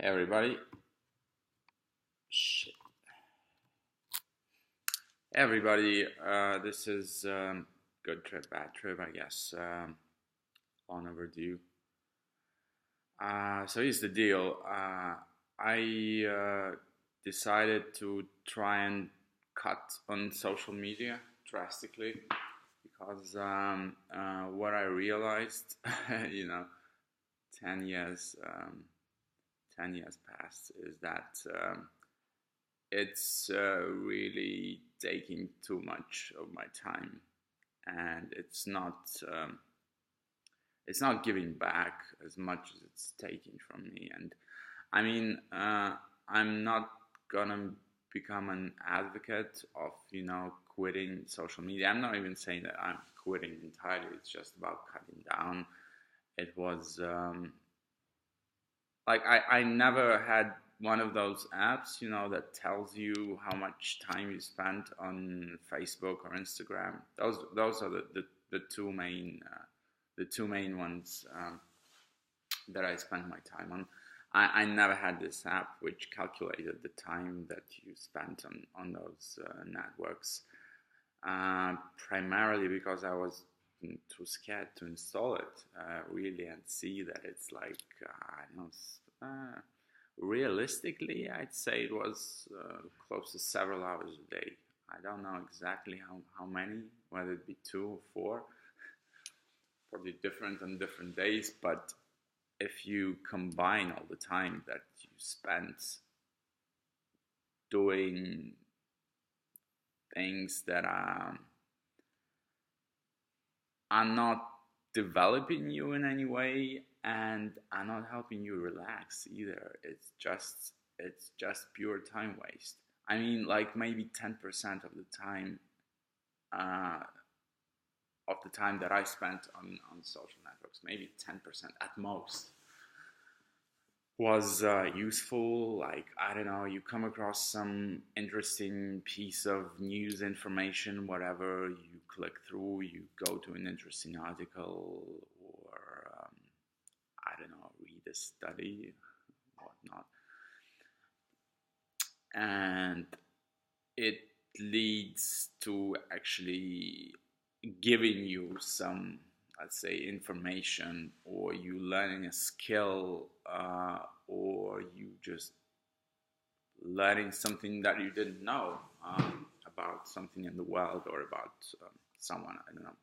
Hey everybody. Shit. Everybody, this is Good Trip, Bad Trip, I guess. Long overdue. So here's the deal. I decided to try and cut on social media drastically because what I realized, you know, 10 years, 10 years past, is that it's really taking too much of my time, and it's not giving back as much as it's taking from me. And I mean, I'm not gonna become an advocate of quitting social media. I'm not even saying that I'm quitting entirely. It's just about cutting down. It was I never had one of those apps, that tells you how much time you spent on Facebook or Instagram. Those are the two main ones that I spend my time on. I never had this app which calculated the time that you spent on those networks. Primarily because I was too scared to install it really and see that it's like I don't know. Realistically, I'd say it was close to several hours a day. I don't know exactly how many, whether it be 2 or 4, probably different on different days, but if you combine all the time that you spent doing things that are not developing you in any way and are not helping you relax either, it's just pure time waste. I mean, like maybe 10% of the time that I spent on social networks, maybe 10% at most, was useful. Like, I don't know, you come across some interesting piece of news information, whatever, you click through, you go to an interesting article, or I don't know, read a study, whatnot, and it leads to actually giving you some, let's say, information, or you learning a skill, or you just learning something that you didn't know about something in the world, or about someone, I don't know.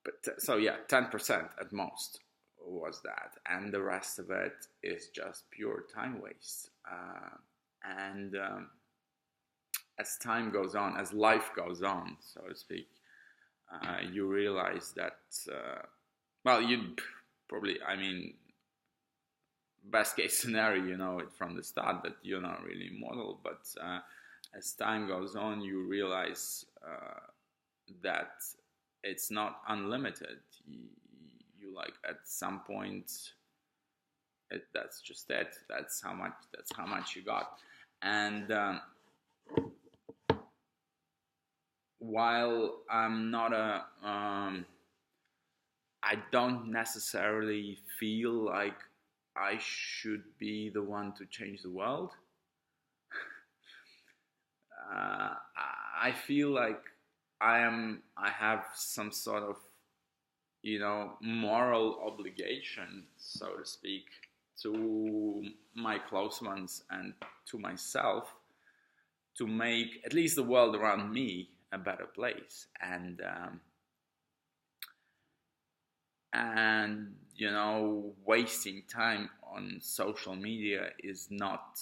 But so yeah, 10% at most was that, and the rest of it is just pure time waste. And as time goes on, as life goes on, so to speak, you realize that, well, you'd probably, I mean, best case scenario, you know it from the start that you're not really immortal, but as time goes on, you realize that it's not unlimited. You like, at some point, that's just it. That's how much you got. And while I'm not I don't necessarily feel like I should be the one to change the world. I feel like I have some sort of, moral obligation, so to speak, to my close ones and to myself, to make at least the world around me a better place. And wasting time on social media is not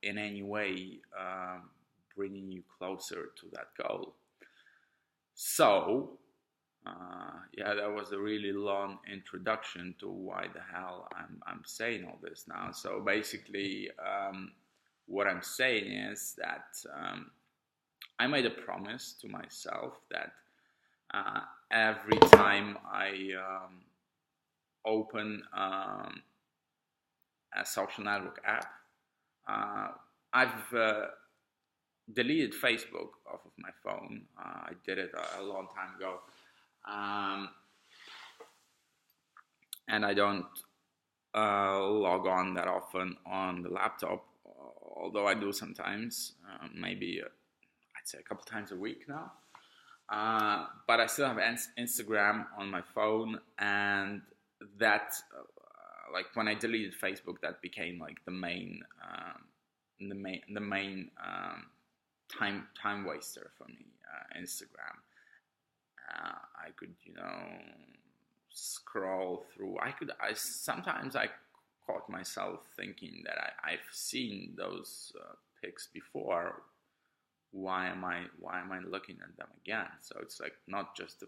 in any way bringing you closer to that goal. So that was a really long introduction to why the hell I'm saying all this now. So basically, what I'm saying is that I made a promise to myself that every time I open a social network app, I've deleted Facebook off of my phone. I did it a long time ago, and I don't log on that often on the laptop, although I do sometimes, maybe I'd say a couple times a week now. But I still have Instagram on my phone, and that, like when I deleted Facebook, that became like the main time waster for me. Instagram. I could, scroll through. Sometimes I caught myself thinking that I've seen those pics before. Why am I looking at them again? So it's like not just a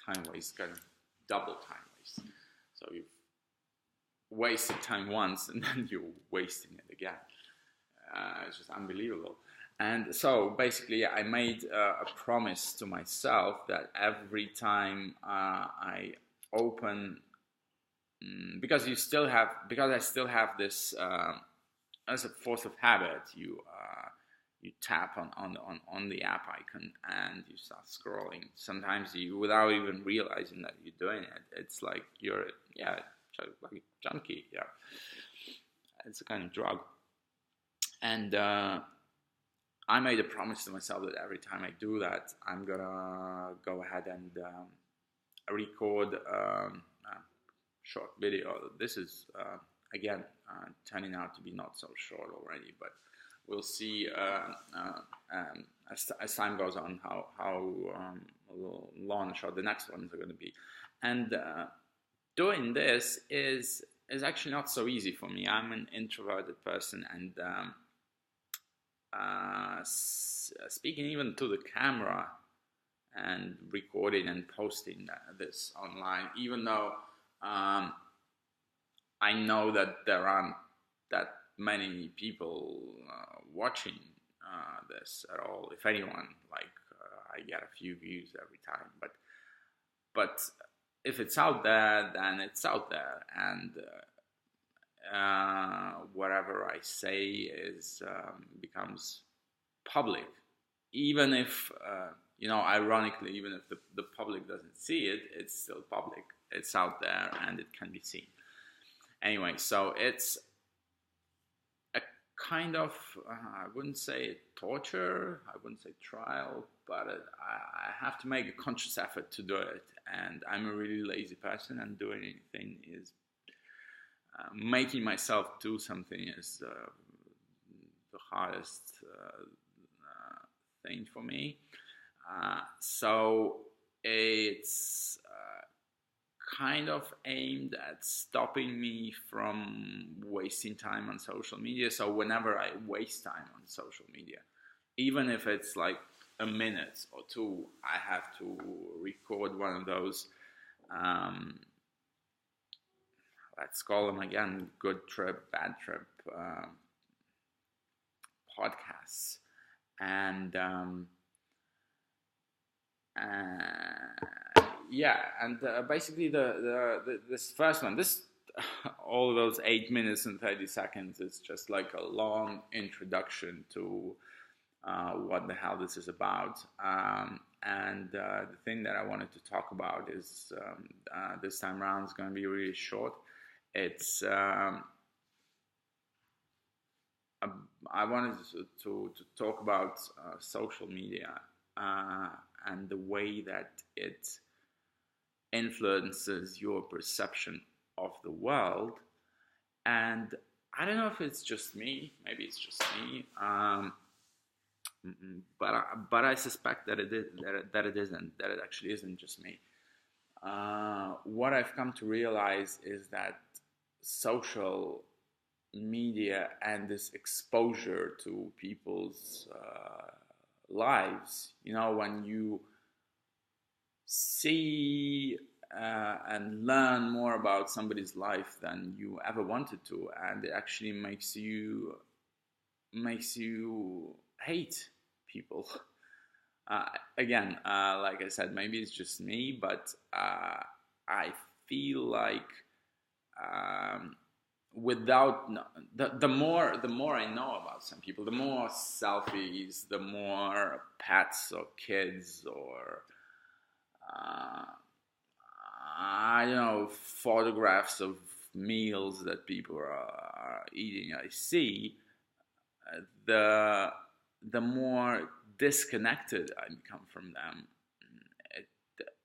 time waste, kind of double time waste. So you've wasted time once and then you're wasting it again. It's just unbelievable. And so basically I made a promise to myself that every time I open, because I still have this as a force of habit, you tap on the app icon and you start scrolling. Sometimes you, without even realizing that you're doing it, it's like you're like a junkie. Yeah, it's a kind of drug. And I made a promise to myself that every time I do that, I'm gonna go ahead and record a short video. This is again turning out to be not so short already, but we'll see as time goes on how long or short the next ones are going to be. And doing this is actually not so easy for me. I'm an introverted person, and speaking even to the camera and recording and posting this online, even though I know that there aren't that many people watching this at all. If anyone, I get a few views every time, but if it's out there, then it's out there, and whatever I say becomes public, even if ironically, even if the public doesn't see it, it's still public. It's out there and it can be seen. Anyway, so it's a kind of I wouldn't say torture, I wouldn't say trial, but I have to make a conscious effort to do it, and I'm a really lazy person, and doing anything is making myself do something is the hardest thing for me. So it's kind of aimed at stopping me from wasting time on social media. So whenever I waste time on social media, even if it's like a minute or two, I have to record one of those let's call them again Good Trip, Bad Trip podcasts. And basically this first one, all of those 8 minutes and 30 seconds is just like a long introduction to what the hell this is about. And the thing that I wanted to talk about is this time around is going to be really short. It's I wanted to talk about social media and the way that it influences your perception of the world. And I don't know if it's just me, maybe it's just me, but I suspect that it actually isn't just me. What I've come to realize is that social media and this exposure to people's lives, when you see and learn more about somebody's life than you ever wanted to, and it actually makes you hate people. Again, like I said, maybe it's just me, but I feel like the more I know about some people, the more selfies, the more pets or kids or I don't know, photographs of meals that people are eating I see, the more disconnected I become from them. It,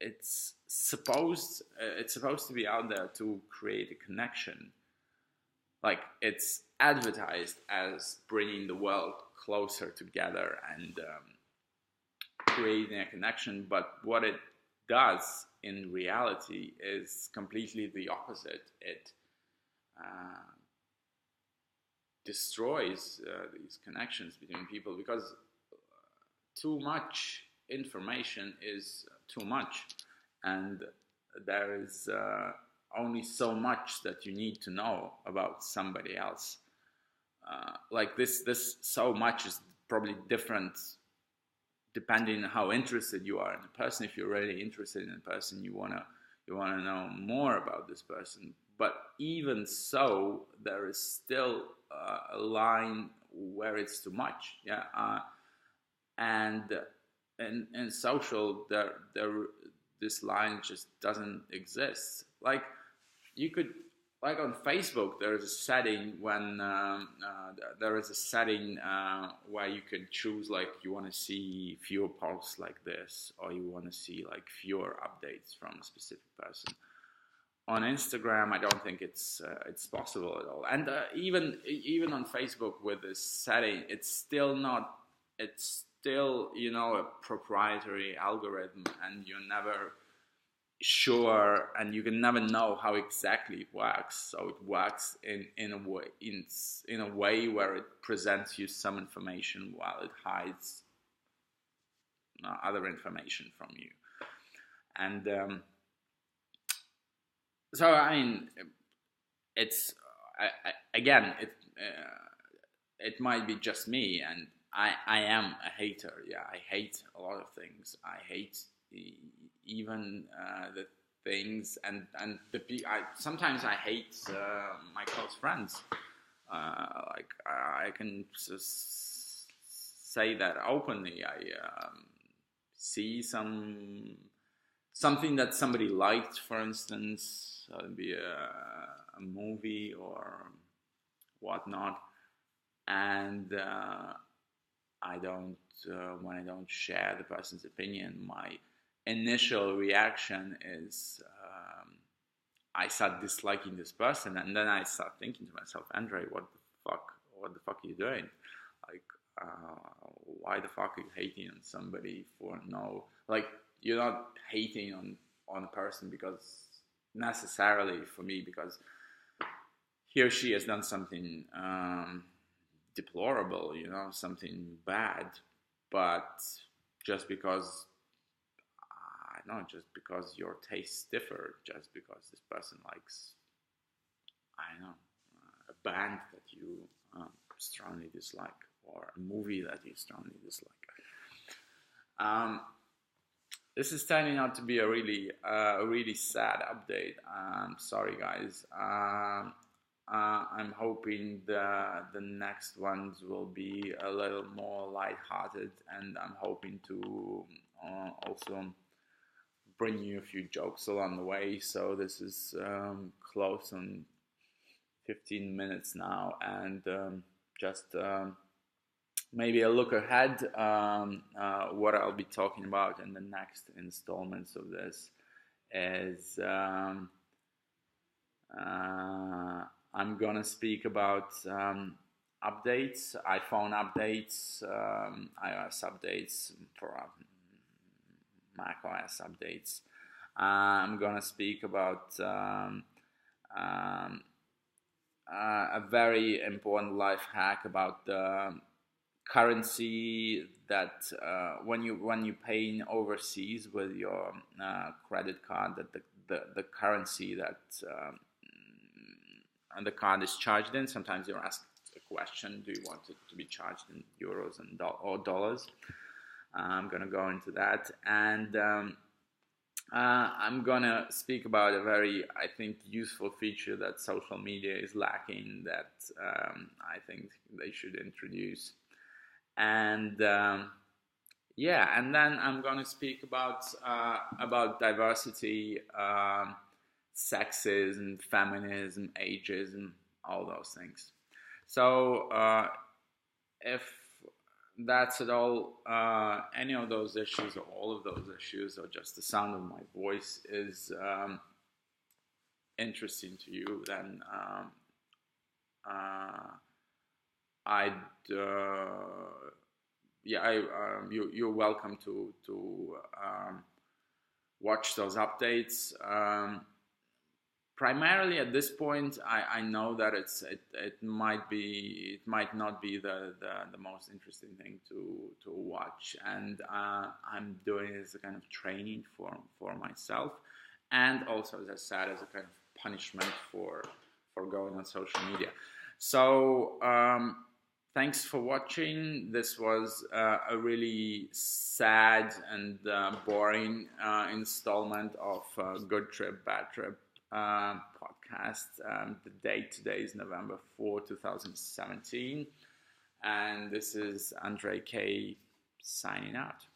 it's supposed to be out there to create a connection. Like, it's advertised as bringing the world closer together and creating a connection, but what it does in reality is completely the opposite. It destroys these connections between people, because too much information is too much, and there is only so much that you need to know about somebody else. Like this so much is probably different depending on how interested you are in a person. If you're really interested in a person, you wanna know more about this person. But even so, there is still a line where it's too much. Yeah, and in social, there this line just doesn't exist. Like, you could, like on Facebook, there is a setting when there is a setting where you can choose, like, you want to see fewer posts like this, or you want to see like fewer updates from a specific person. On Instagram, I don't think it's possible at all. And even on Facebook with this setting, it's still not. It's still, you know, a proprietary algorithm, and you're never sure, and you can never know how exactly it works. So it works in a way where it presents you some information while it hides other information from you. And so, I mean, it's again, it might be just me, and I am a hater. Yeah, I hate a lot of things. I hate even the things and sometimes I hate my close friends. Like, I can just say that openly. I see something that somebody liked, for instance, be a movie or whatnot, and I don't when I don't share the person's opinion, my initial reaction is I start disliking this person, and then I start thinking to myself, Andre, what the fuck are you doing? Like, why the fuck are you hating on somebody for no, like, you're not hating on a person because necessarily, for me, because he or she has done something deplorable, you know, something bad, but just because just because your tastes differ, just because this person likes, I don't know, a band that you strongly dislike, or a movie that you strongly dislike. This is turning out to be a really sad update. Sorry, guys. I'm hoping the next ones will be a little more lighthearted, and I'm hoping to also bring you a few jokes along the way. So this is close on 15 minutes now, and just maybe a look ahead what I'll be talking about in the next installments of this is I'm gonna speak about updates, iPhone updates, iOS updates, for Mac OS updates. I'm gonna speak about a very important life hack about the currency that when you pay overseas with your credit card, that the currency that the card is charged in. Sometimes you're asked a question: do you want it to be charged in euros and or dollars? I'm gonna go into that, and I'm gonna speak about a very, I think, useful feature that social media is lacking, that I think they should introduce. And and then I'm gonna speak about diversity, sexism, feminism, ageism, all those things. So if that's at all, any of those issues or all of those issues or just the sound of my voice is interesting to you, then I'd you're welcome to watch those updates. Primarily at this point, I know that it might not be the most interesting thing to watch, and I'm doing it as a kind of training for myself, and also, as I said, as a kind of punishment for going on social media. So thanks for watching. This was a really sad and boring installment of Good Trip, Bad Trip podcast. The date today is November 4, 2017. And this is Andre K signing out.